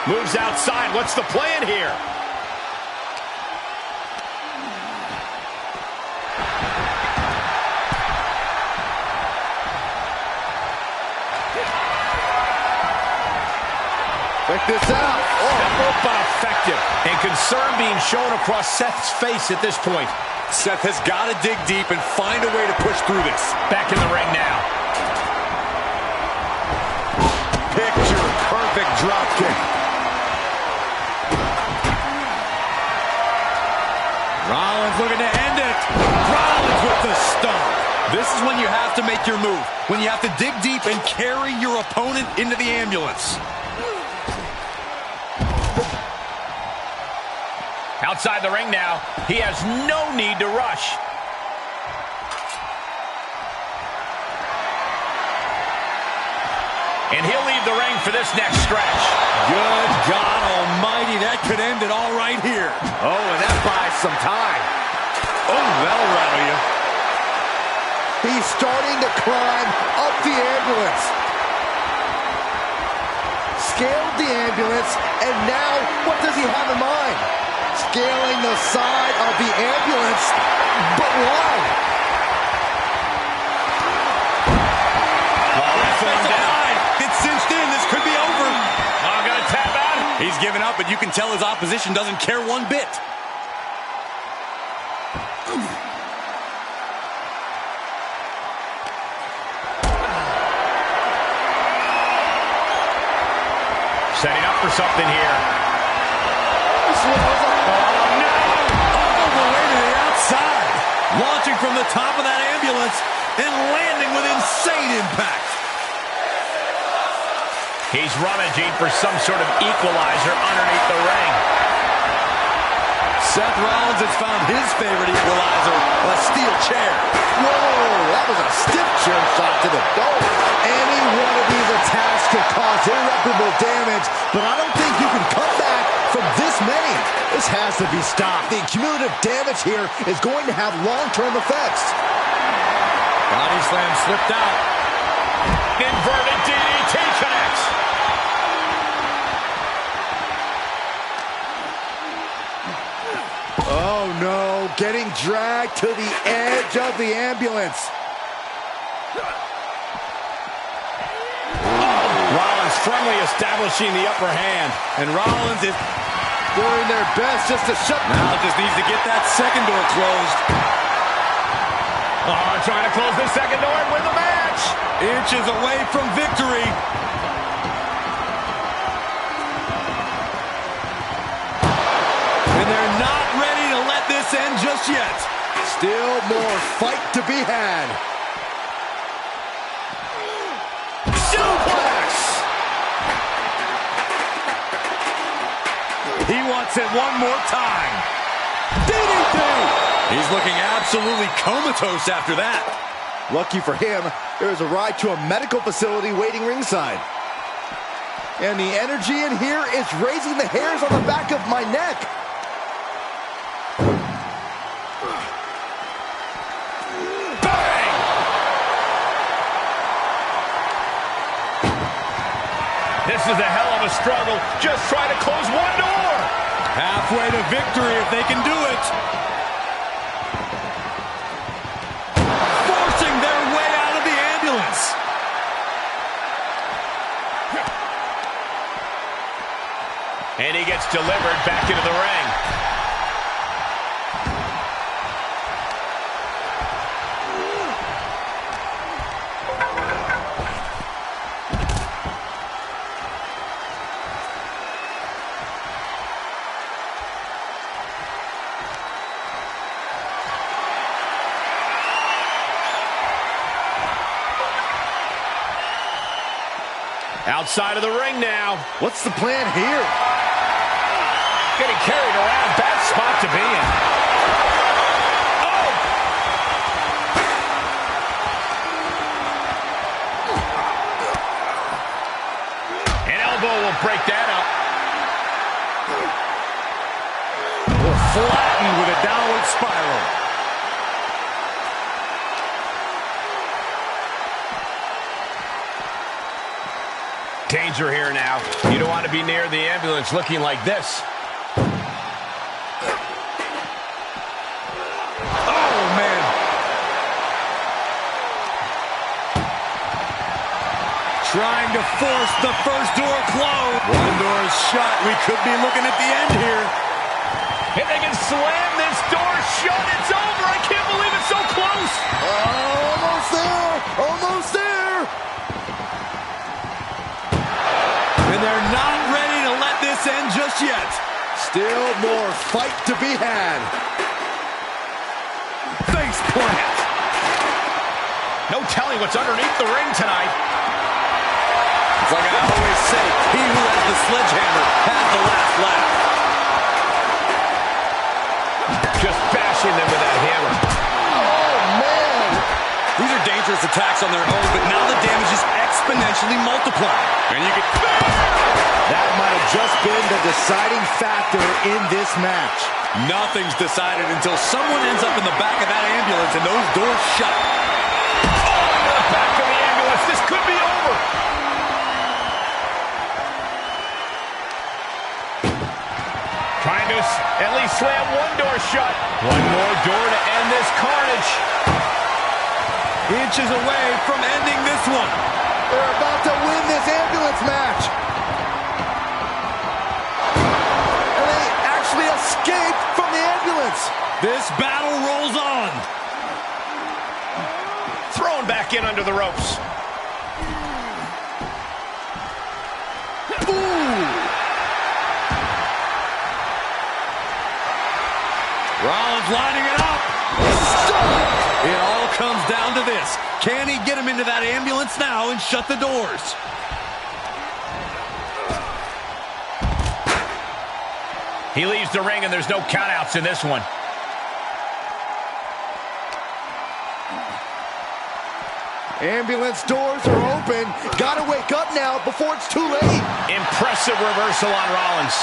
Moves outside. What's the plan here? Check this out. Step up effective. And concern being shown across Seth's face at this point. Seth has got to dig deep and find a way to push through this. Back in the ring now. Picture perfect drop kick. Rollins looking to end it. Rollins with the stomp. This is when you have to make your move. When you have to dig deep and carry your opponent into the ambulance. Outside the ring now. He has no need to rush. And he'll leave the ring for this next stretch. Good God almighty, that could end it all right here. Oh, and that buys some time. Oh, that'll rattle you. He's starting to climb up the ambulance. Scaled the ambulance, and now what does he have in mind? Scaling the side of the ambulance, but why? It's cinched in. This could be over. Oh, gonna tap out. He's given up, but you can tell his opposition doesn't care one bit. Setting up for something here. Oh, no! All the way to the outside. Launching from the top of that ambulance and landing with insane impact. He's rummaging for some sort of equalizer underneath the ring. Seth Rollins has found his favorite equalizer, a steel chair. Whoa, that was a stiff chair shot to the dome. Any one of these attacks could cause irreparable damage, but I don't think you can come back from this many. This has to be stopped. The cumulative damage here is going to have long-term effects. Body slam slipped out. Inverted DDT connects. Oh no, getting dragged to the edge of the ambulance. Rollins firmly establishing the upper hand. And Rollins is Doing their best just to shut. now just needs to get that second door closed. Oh, trying to close the second door and win the match. Inches away from victory. And they're not ready to let this end just yet. Still more fight to be had. Suplex. He wants it one more time. DDT! He's looking absolutely comatose after that. Lucky for him, there's a ride to a medical facility waiting ringside. And the energy in here is raising the hairs on the back of my neck. Bang! This is a hell of a struggle. Just try to close one door. Halfway to victory if they can do it. Forcing their way out of the ambulance. And he gets delivered back into the ring. Outside of the ring now. What's the plan here? Getting carried around. Bad spot to be in. Oh! An elbow will break that up. Flattened with a downward spiral. Danger here now. You don't want to be near the ambulance looking like this. Oh, man. Trying to force the first door closed. One door is shut. We could be looking at the end here. If they can slam this door shut, it's over. I can't believe it's so close. Almost there. Almost there. And they're not ready to let this end just yet. Still more fight to be had. Face plant. No telling what's underneath the ring tonight. It's like I always say, he who has the sledgehammer has the last laugh. Just bashing them with that hammer. Oh, man. These are dangerous attacks on their own, but now the damage is exponentially multiplied. And you can... That might have just been the deciding factor in this match. Nothing's decided until someone ends up in the back of that ambulance and those doors shut. Oh, into the back of the ambulance. This could be over. Trying to at least slam one door shut. One more door to end this carnage. Inches away from ending this one. They're about to win this ambulance match. And they actually escaped from the ambulance. This battle rolls on. Thrown back in under the ropes. Rollins lining it up. Stop. It all comes down to this. Can he get him into that ambulance now and shut the doors? He leaves the ring and there's no countouts in this one. Ambulance doors are open. Gotta wake up now before it's too late. Impressive reversal on Rollins.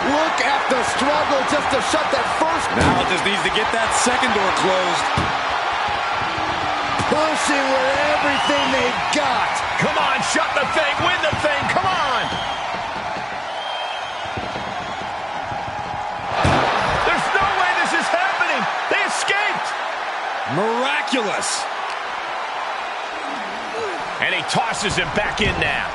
Look at the struggle just to shut that first. Now it just needs to get that second door closed. Pushing with everything they've got. Come on, shut the thing, win the thing, come on! There's no way this is happening! They escaped! Miraculous! And he tosses him back in now.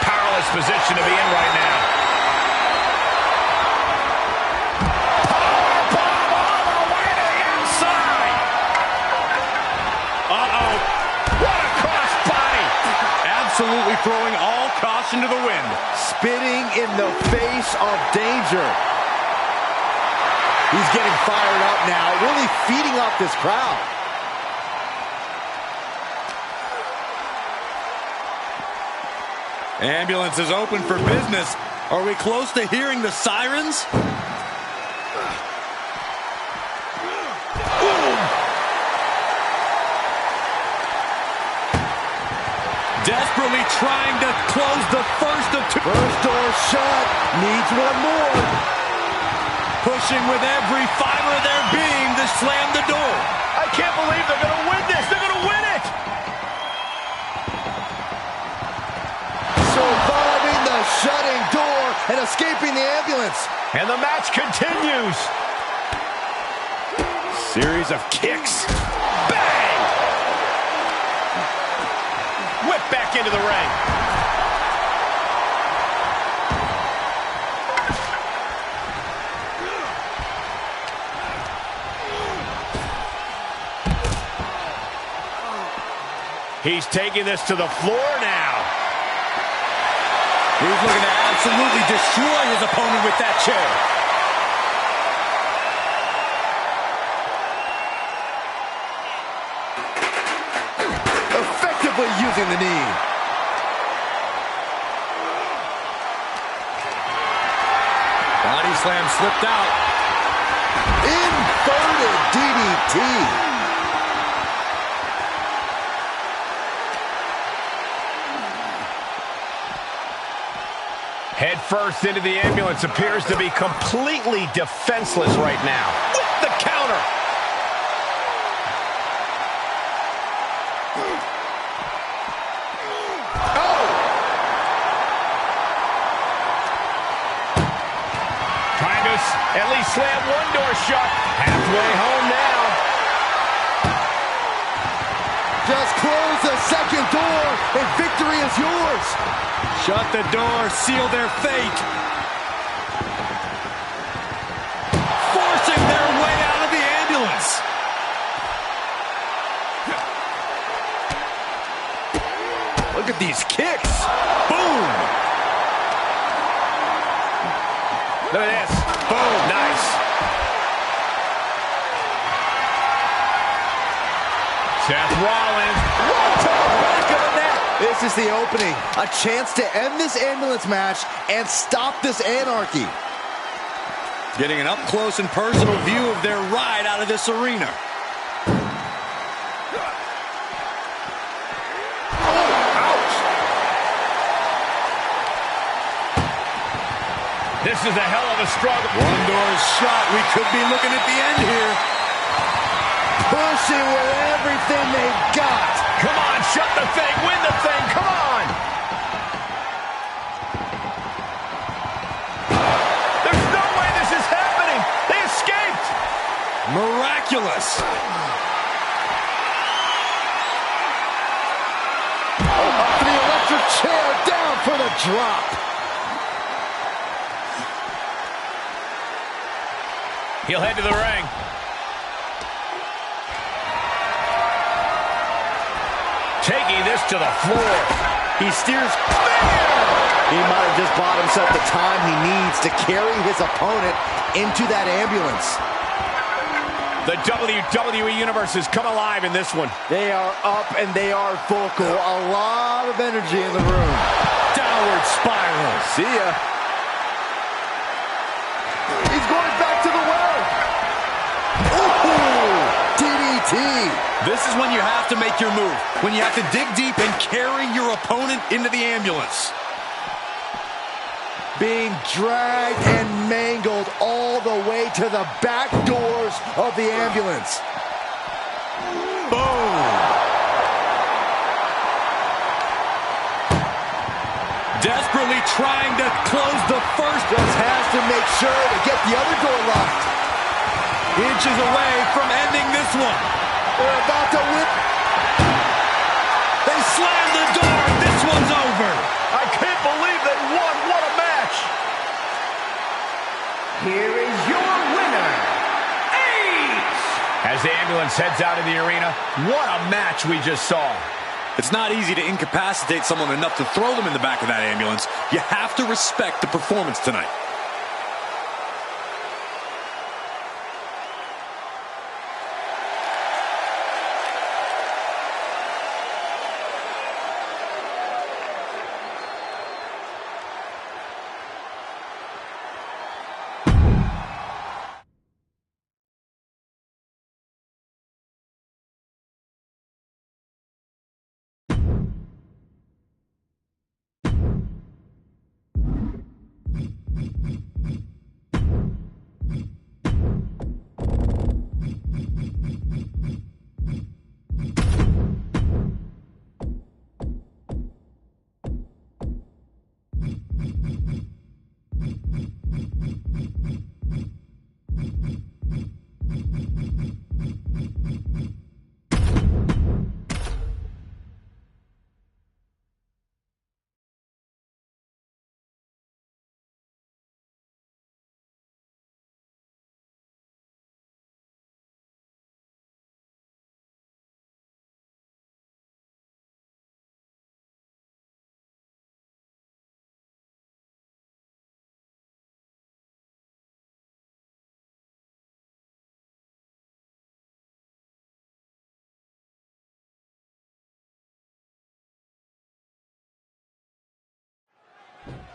Powerless position to be in right now. Absolutely throwing all caution to the wind. Spitting in the face of danger. He's getting fired up now, really feeding off this crowd. Ambulance is open for business. Are we close to hearing the sirens? Desperately trying to close the first of two. First door shut. Needs one more. Pushing with every fiber of their being to slam the door. I can't believe they're going to win this. They're going to win it. Surviving the shutting door and escaping the ambulance. And the match continues. Series of kicks. Bang! Whip back into the ring. He's taking this to the floor now. He's looking to absolutely destroy his opponent with that chair. Effectively using the knee. Body slam slipped out. Inverted DDT. Head first into the ambulance, appears to be completely defenseless right now. With the counter. Oh! Trying to at least slam one door shut. Halfway home now. Just close the second door and victory is yours. Shut the door, seal their fate. Forcing their way out of the ambulance. Look at these kicks. Boom. Look at this. Boom. Nice. Seth Rollins. Right to the back of the net. This is the opening. A chance to end this ambulance match and stop this anarchy. Getting an up-close and personal view of their ride out of this arena. This is a hell of a struggle. One door is shot. We could be looking at the end here. Pushing with everything they've got. Come on, shut the thing, win the thing, come on! There's no way this is happening! They escaped! Miraculous. Up to the electric chair, down for the drop. He'll head to the ring. Taking this to the floor. He steers clear. He might have just bought himself the time he needs to carry his opponent into that ambulance. The WWE Universe has come alive in this one. They are up and they are vocal. A lot of energy in the room. Downward spiral. See ya. He's going back to the well. Ooh, DDT. This is when you have to make your move. When you have to dig deep and carry your opponent into the ambulance. Being dragged and mangled all the way to the back doors of the ambulance. Boom. Desperately trying to close the first. Just has to make sure to get the other door locked. Inches away from ending this one. They're about to whip. They slam the door. This one's over. I can't believe they won. What a match. Here is your winner, Ace! As the ambulance heads out of the arena, what a match we just saw. It's not easy to incapacitate someone enough to throw them in the back of that ambulance. You have to respect the performance tonight.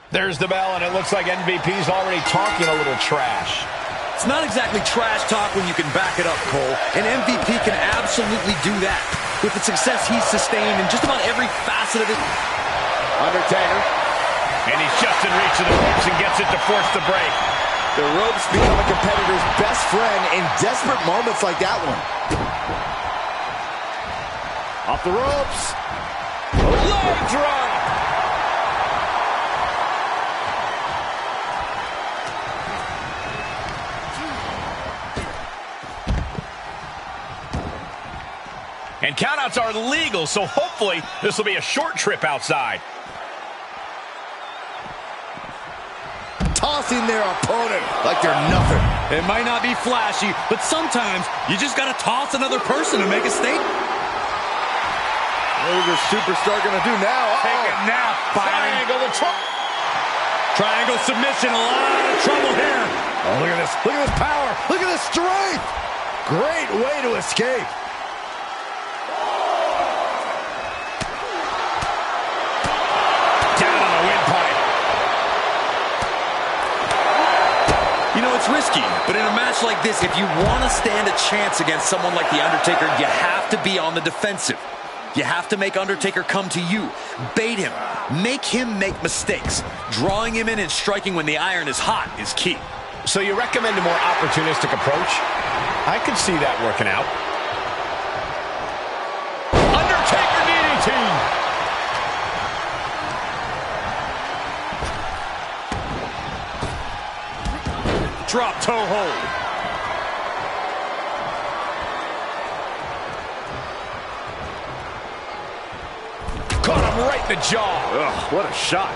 There's the bell, and it looks like MVP's already talking a little trash. It's not exactly trash talk when you can back it up, Cole. And MVP can absolutely do that. With the success he's sustained in just about every facet of it. Undertaker. And he's just in reach of the ropes and gets it to force the break. The ropes become a competitor's best friend in desperate moments like that one. Off the ropes. Leg drop. And countouts are legal, so hopefully this will be a short trip outside. Tossing their opponent like they're nothing. It might not be flashy, but sometimes you just got to toss another person to make a statement. What is this superstar going to do now? Take a nap, Triangle. Triangle submission, a lot of trouble here. Oh, look at this. Look at this power. Look at this strength. Great way to escape. Down on the windpipe. You know, it's risky, but in a match like this, if you want to stand a chance against someone like The Undertaker, you have to be on the defensive. You have to make Undertaker come to you. Bait him. Make him make mistakes. Drawing him in and striking when the iron is hot is key. So you recommend a more opportunistic approach? I could see that working out. Undertaker DDT. Drop toe hold. Caught him right in the jaw. Ugh, what a shot.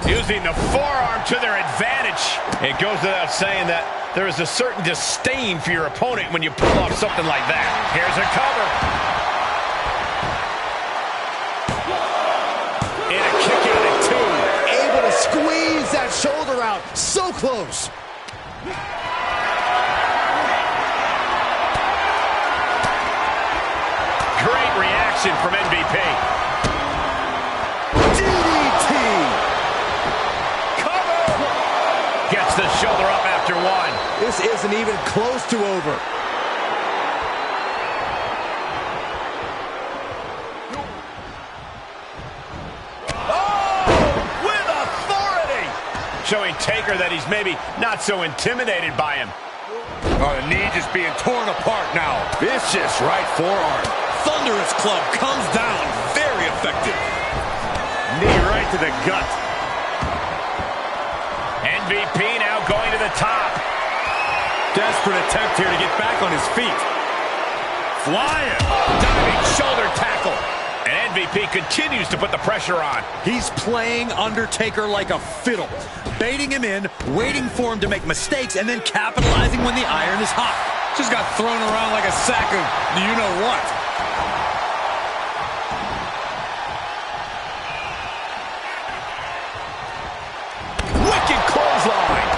Using the forearm to their advantage. It goes without saying that there is a certain disdain for your opponent when you pull off something like that. Here's a cover. And a kick out at two. Able to squeeze that shoulder out. So close. Great reaction from MVP. DDT. Cover. Gets the shoulder up after one. This isn't even close to over. Oh, with authority. Showing Taker that he's maybe not so intimidated by him. Oh, the knee just being torn apart now. Vicious right forearm. Thunderous club comes down. Very effective. Knee right to the gut. MVP now going to the top. Desperate attempt here to get back on his feet. Flying. Diving shoulder tackle. And MVP continues to put the pressure on. He's playing Undertaker like a fiddle. Baiting him in, waiting for him to make mistakes, and then capitalizing when the iron is hot. Just got thrown around like a sack of you-know-what. Wicked clothesline.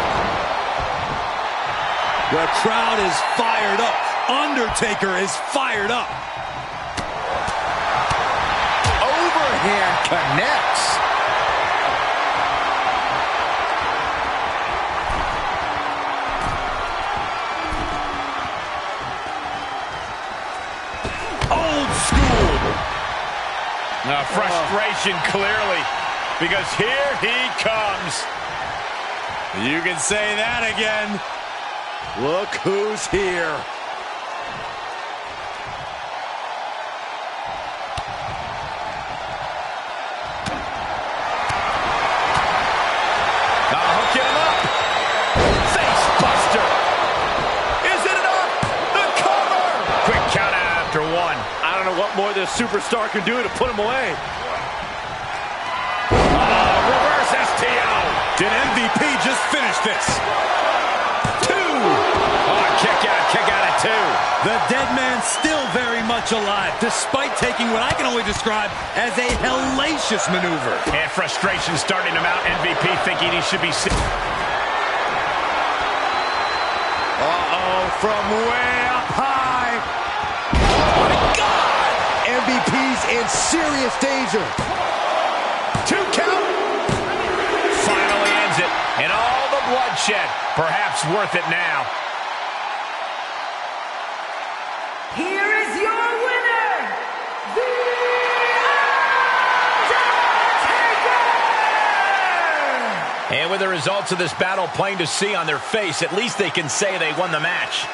The crowd is fired up. Undertaker is fired up. Overhand connects. Old school. Frustration clearly, because here he comes. You can say that again. Look who's here. Hooking him up. Face buster. Is it enough? The cover. Quick count out after one. I don't know what more this superstar can do to put him away. Reverse STO. Did MVP just finish this? Two. Oh, kick out at two. The dead man still very much alive, despite taking what I can only describe as a hellacious maneuver. And frustration starting to mount. MVP thinking he should be sick. Uh-oh, from way up high. Oh, my God! MVP's in serious danger. 2 count. Finally ends it. And all the bloodshed, perhaps worth it now. Here is your winner, The Undertaker! And with the results of this battle plain to see on their face, at least they can say they won the match.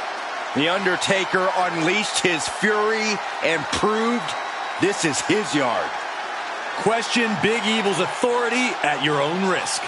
The Undertaker unleashed his fury and proved this is his yard. Question Big Evil's authority at your own risk.